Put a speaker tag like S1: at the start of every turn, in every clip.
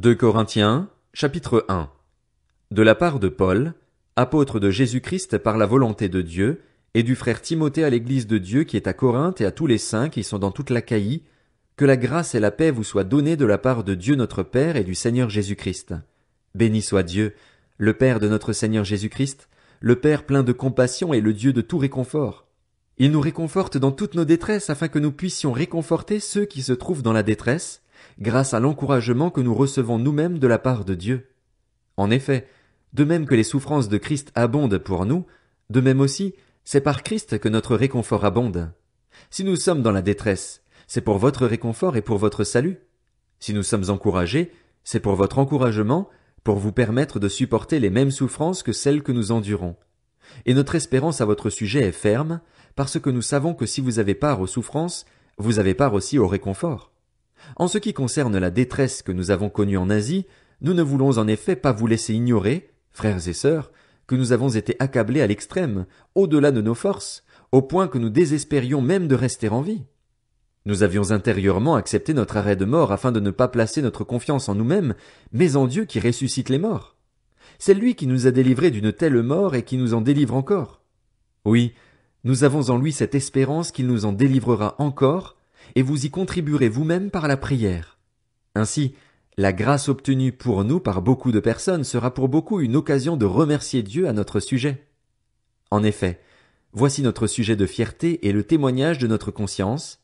S1: 2 Corinthiens, chapitre 1. De la part de Paul, apôtre de Jésus-Christ par la volonté de Dieu, et du frère Timothée à l'église de Dieu qui est à Corinthe et à tous les saints qui sont dans toute l'Achaïe, que la grâce et la paix vous soient données de la part de Dieu notre Père et du Seigneur Jésus-Christ. Béni soit Dieu, le Père de notre Seigneur Jésus-Christ, le Père plein de compassion et le Dieu de tout réconfort. Il nous réconforte dans toutes nos détresses afin que nous puissions réconforter ceux qui se trouvent dans la détresse, grâce à l'encouragement que nous recevons nous-mêmes de la part de Dieu. En effet, de même que les souffrances de Christ abondent pour nous, de même aussi, c'est par Christ que notre réconfort abonde. Si nous sommes dans la détresse, c'est pour votre réconfort et pour votre salut. Si nous sommes encouragés, c'est pour votre encouragement, pour vous permettre de supporter les mêmes souffrances que celles que nous endurons. Et notre espérance à votre sujet est ferme, parce que nous savons que si vous avez part aux souffrances, vous avez part aussi au réconfort. En ce qui concerne la détresse que nous avons connue en Asie, nous ne voulons en effet pas vous laisser ignorer, frères et sœurs, que nous avons été accablés à l'extrême, au-delà de nos forces, au point que nous désespérions même de rester en vie. Nous avions intérieurement accepté notre arrêt de mort afin de ne pas placer notre confiance en nous-mêmes, mais en Dieu qui ressuscite les morts. C'est lui qui nous a délivrés d'une telle mort et qui nous en délivre encore. Oui, nous avons en lui cette espérance qu'il nous en délivrera encore, et vous y contribuerez vous-même par la prière. Ainsi, la grâce obtenue pour nous par beaucoup de personnes sera pour beaucoup une occasion de remercier Dieu à notre sujet. En effet, voici notre sujet de fierté et le témoignage de notre conscience.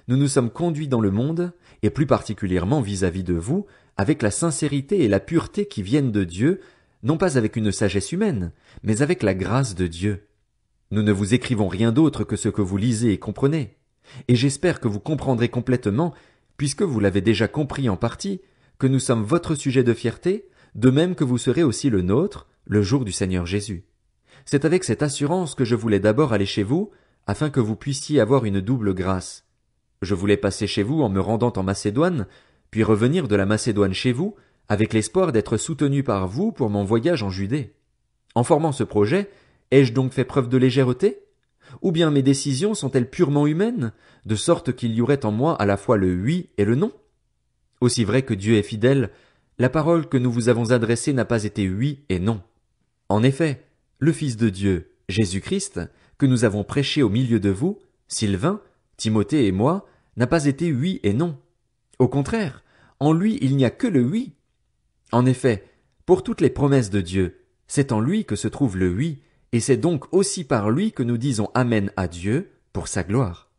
S1: Nous nous sommes conduits dans le monde, et plus particulièrement vis-à-vis de vous, avec la sincérité et la pureté qui viennent de Dieu, non pas avec une sagesse humaine, mais avec la grâce de Dieu. Nous ne vous écrivons rien d'autre que ce que vous lisez et comprenez. Et j'espère que vous comprendrez complètement, puisque vous l'avez déjà compris en partie, que nous sommes votre sujet de fierté, de même que vous serez aussi le nôtre, le jour du Seigneur Jésus. C'est avec cette assurance que je voulais d'abord aller chez vous, afin que vous puissiez avoir une double grâce. Je voulais passer chez vous en me rendant en Macédoine, puis revenir de la Macédoine chez vous, avec l'espoir d'être soutenu par vous pour mon voyage en Judée. En formant ce projet, ai-je donc fait preuve de légèreté? Ou bien mes décisions sont-elles purement humaines, de sorte qu'il y aurait en moi à la fois le oui et le non? Aussi vrai que Dieu est fidèle, la parole que nous vous avons adressée n'a pas été oui et non. En effet, le Fils de Dieu, Jésus-Christ, que nous avons prêché au milieu de vous, Sylvain, Timothée et moi, n'a pas été oui et non. Au contraire, en lui il n'y a que le oui. En effet, pour toutes les promesses de Dieu, c'est en lui que se trouve le oui, et c'est donc aussi par lui que nous disons Amen à Dieu, pour sa gloire.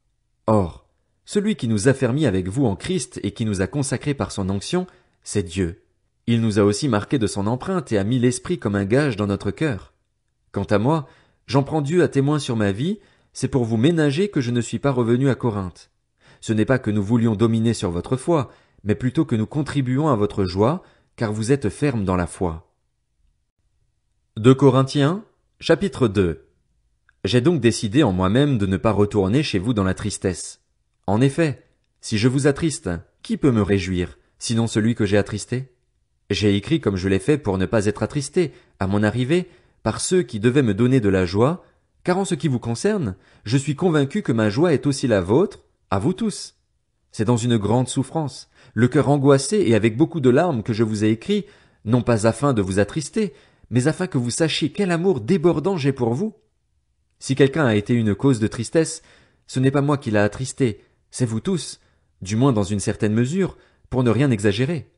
S1: Or, celui qui nous affermit avec vous en Christ et qui nous a consacrés par son onction, c'est Dieu. Il nous a aussi marqués de son empreinte et a mis l'Esprit comme un gage dans notre cœur. Quant à moi, j'en prends Dieu à témoin sur ma vie, c'est pour vous ménager que je ne suis pas revenu à Corinthe. Ce n'est pas que nous voulions dominer sur votre foi, mais plutôt que nous contribuons à votre joie, car vous êtes fermes dans la foi. 2 Corinthiens, chapitre 2. J'ai donc décidé en moi-même de ne pas retourner chez vous dans la tristesse. En effet, si je vous attriste, qui peut me réjouir, sinon celui que j'ai attristé? J'ai écrit comme je l'ai fait pour ne pas être attristé, à mon arrivée, par ceux qui devaient me donner de la joie, car en ce qui vous concerne, je suis convaincu que ma joie est aussi la vôtre, à vous tous. C'est dans une grande souffrance, le cœur angoissé et avec beaucoup de larmes que je vous ai écrit, non pas afin de vous attrister, mais afin que vous sachiez quel amour débordant j'ai pour vous. Si quelqu'un a été une cause de tristesse, ce n'est pas moi qui l'a attristé, c'est vous tous, du moins dans une certaine mesure, pour ne rien exagérer.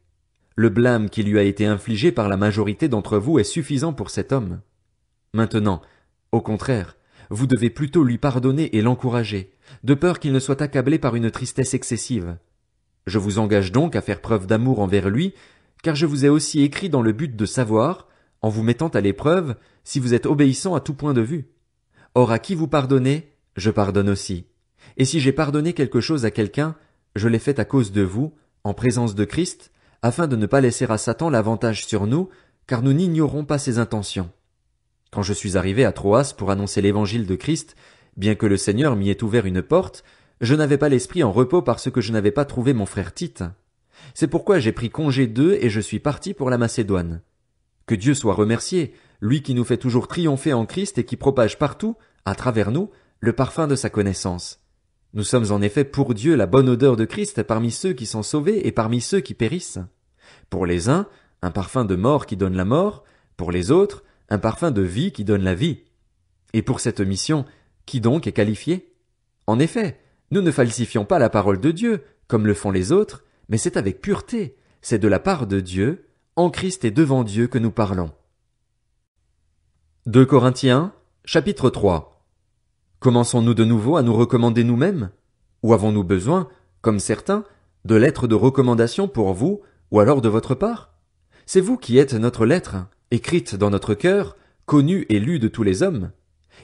S1: Le blâme qui lui a été infligé par la majorité d'entre vous est suffisant pour cet homme. Maintenant, au contraire, vous devez plutôt lui pardonner et l'encourager, de peur qu'il ne soit accablé par une tristesse excessive. Je vous engage donc à faire preuve d'amour envers lui, car je vous ai aussi écrit dans le but de savoir, en vous mettant à l'épreuve, si vous êtes obéissant à tout point de vue. Or à qui vous pardonnez, je pardonne aussi. Et si j'ai pardonné quelque chose à quelqu'un, je l'ai fait à cause de vous, en présence de Christ, afin de ne pas laisser à Satan l'avantage sur nous, car nous n'ignorons pas ses intentions. Quand je suis arrivé à Troas pour annoncer l'évangile de Christ, bien que le Seigneur m'y ait ouvert une porte, je n'avais pas l'esprit en repos parce que je n'avais pas trouvé mon frère Tite. C'est pourquoi j'ai pris congé d'eux et je suis parti pour la Macédoine. Que Dieu soit remercié, lui qui nous fait toujours triompher en Christ et qui propage partout, à travers nous, le parfum de sa connaissance. Nous sommes en effet pour Dieu la bonne odeur de Christ parmi ceux qui sont sauvés et parmi ceux qui périssent. Pour les uns, un parfum de mort qui donne la mort, pour les autres, un parfum de vie qui donne la vie. Et pour cette mission, qui donc est qualifié? En effet, nous ne falsifions pas la parole de Dieu, comme le font les autres, mais c'est avec pureté, c'est de la part de Dieu, en Christ et devant Dieu que nous parlons. 2 Corinthiens, chapitre 3. Commençons-nous de nouveau à nous recommander nous-mêmes? Ou avons-nous besoin, comme certains, de lettres de recommandation pour vous, ou alors de votre part? C'est vous qui êtes notre lettre, écrite dans notre cœur, connue et lue de tous les hommes.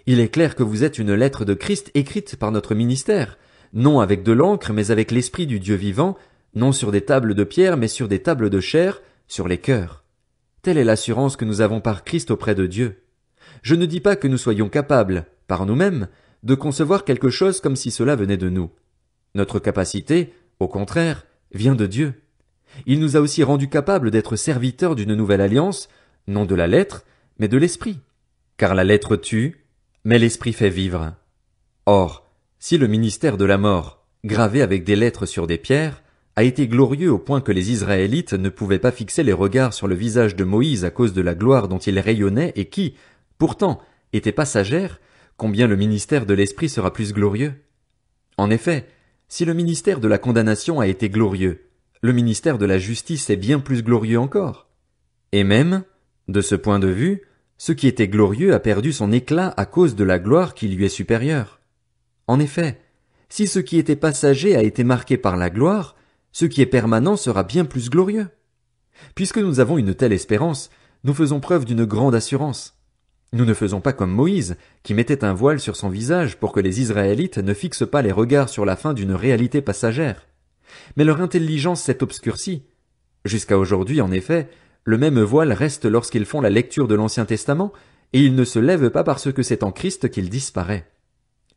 S1: Il est clair que vous êtes une lettre de Christ écrite par notre ministère, non avec de l'encre, mais avec l'Esprit du Dieu vivant, non sur des tables de pierre, mais sur des tables de chair, sur les cœurs. Telle est l'assurance que nous avons par Christ auprès de Dieu. Je ne dis pas que nous soyons capables, par nous-mêmes, de concevoir quelque chose comme si cela venait de nous. Notre capacité, au contraire, vient de Dieu. Il nous a aussi rendus capables d'être serviteurs d'une nouvelle alliance, non de la lettre, mais de l'esprit. Car la lettre tue, mais l'esprit fait vivre. Or, si le ministère de la mort, gravé avec des lettres sur des pierres, a été glorieux au point que les Israélites ne pouvaient pas fixer les regards sur le visage de Moïse à cause de la gloire dont il rayonnait et qui, pourtant, était passagère, combien le ministère de l'esprit sera plus glorieux? En effet, si le ministère de la condamnation a été glorieux, le ministère de la justice est bien plus glorieux encore. Et même, de ce point de vue, ce qui était glorieux a perdu son éclat à cause de la gloire qui lui est supérieure. En effet, si ce qui était passager a été marqué par la gloire, ce qui est permanent sera bien plus glorieux. Puisque nous avons une telle espérance, nous faisons preuve d'une grande assurance. Nous ne faisons pas comme Moïse, qui mettait un voile sur son visage pour que les Israélites ne fixent pas les regards sur la fin d'une réalité passagère. Mais leur intelligence s'est obscurcie. Jusqu'à aujourd'hui, en effet, le même voile reste lorsqu'ils font la lecture de l'Ancien Testament, et il ne se lève pas parce que c'est en Christ qu'il disparaît.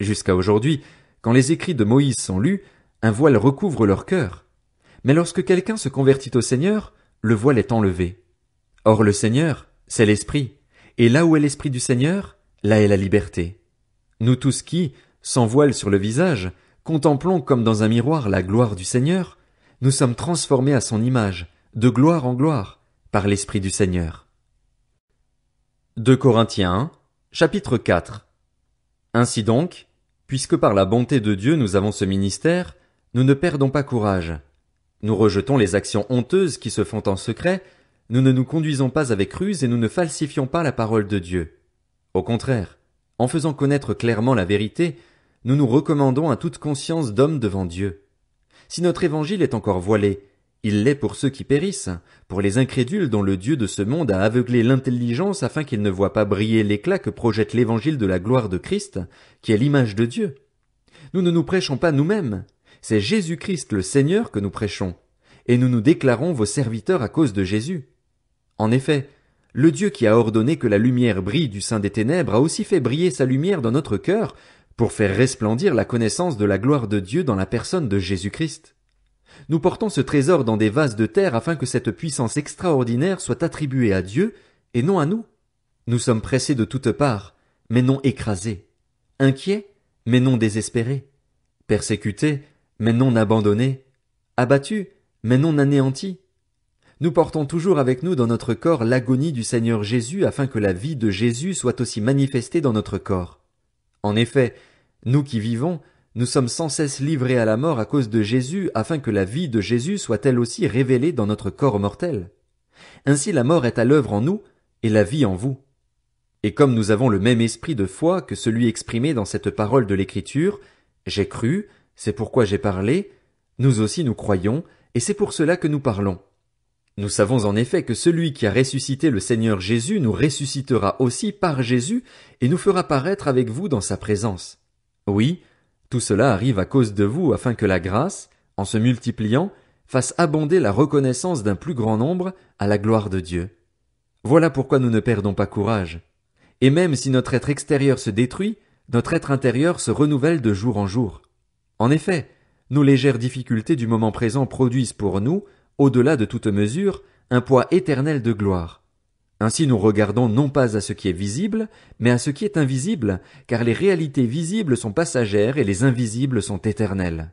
S1: Jusqu'à aujourd'hui, quand les écrits de Moïse sont lus, un voile recouvre leur cœur. Mais lorsque quelqu'un se convertit au Seigneur, le voile est enlevé. Or le Seigneur, c'est l'Esprit, et là où est l'Esprit du Seigneur, là est la liberté. Nous tous qui, sans voile sur le visage, contemplons comme dans un miroir la gloire du Seigneur, nous sommes transformés à son image, de gloire en gloire, par l'Esprit du Seigneur. 2 Corinthiens, chapitre 4. Ainsi donc, puisque par la bonté de Dieu nous avons ce ministère, nous ne perdons pas courage. Nous rejetons les actions honteuses qui se font en secret, nous ne nous conduisons pas avec ruse et nous ne falsifions pas la parole de Dieu. Au contraire, en faisant connaître clairement la vérité, nous nous recommandons à toute conscience d'homme devant Dieu. Si notre évangile est encore voilé, il l'est pour ceux qui périssent, pour les incrédules dont le Dieu de ce monde a aveuglé l'intelligence afin qu'ils ne voient pas briller l'éclat que projette l'évangile de la gloire de Christ, qui est l'image de Dieu. Nous ne nous prêchons pas nous-mêmes, c'est Jésus-Christ le Seigneur que nous prêchons, et nous nous déclarons vos serviteurs à cause de Jésus. En effet, le Dieu qui a ordonné que la lumière brille du sein des ténèbres a aussi fait briller sa lumière dans notre cœur, pour faire resplendir la connaissance de la gloire de Dieu dans la personne de Jésus-Christ. Nous portons ce trésor dans des vases de terre afin que cette puissance extraordinaire soit attribuée à Dieu et non à nous. Nous sommes pressés de toutes parts, mais non écrasés, inquiets, mais non désespérés, persécutés, mais non abandonnés, abattus, mais non anéantis. Nous portons toujours avec nous dans notre corps l'agonie du Seigneur Jésus afin que la vie de Jésus soit aussi manifestée dans notre corps. En effet, nous qui vivons, nous sommes sans cesse livrés à la mort à cause de Jésus afin que la vie de Jésus soit elle aussi révélée dans notre corps mortel. Ainsi la mort est à l'œuvre en nous et la vie en vous. Et comme nous avons le même esprit de foi que celui exprimé dans cette parole de l'Écriture, j'ai cru, c'est pourquoi j'ai parlé, nous aussi nous croyons, et c'est pour cela que nous parlons. Nous savons en effet que celui qui a ressuscité le Seigneur Jésus nous ressuscitera aussi par Jésus et nous fera paraître avec vous dans sa présence. Oui, tout cela arrive à cause de vous afin que la grâce, en se multipliant, fasse abonder la reconnaissance d'un plus grand nombre à la gloire de Dieu. Voilà pourquoi nous ne perdons pas courage. Et même si notre être extérieur se détruit, notre être intérieur se renouvelle de jour en jour. En effet, nos légères difficultés du moment présent produisent pour nous, au-delà de toute mesure, un poids éternel de gloire. Ainsi nous regardons non pas à ce qui est visible, mais à ce qui est invisible, car les réalités visibles sont passagères et les invisibles sont éternelles.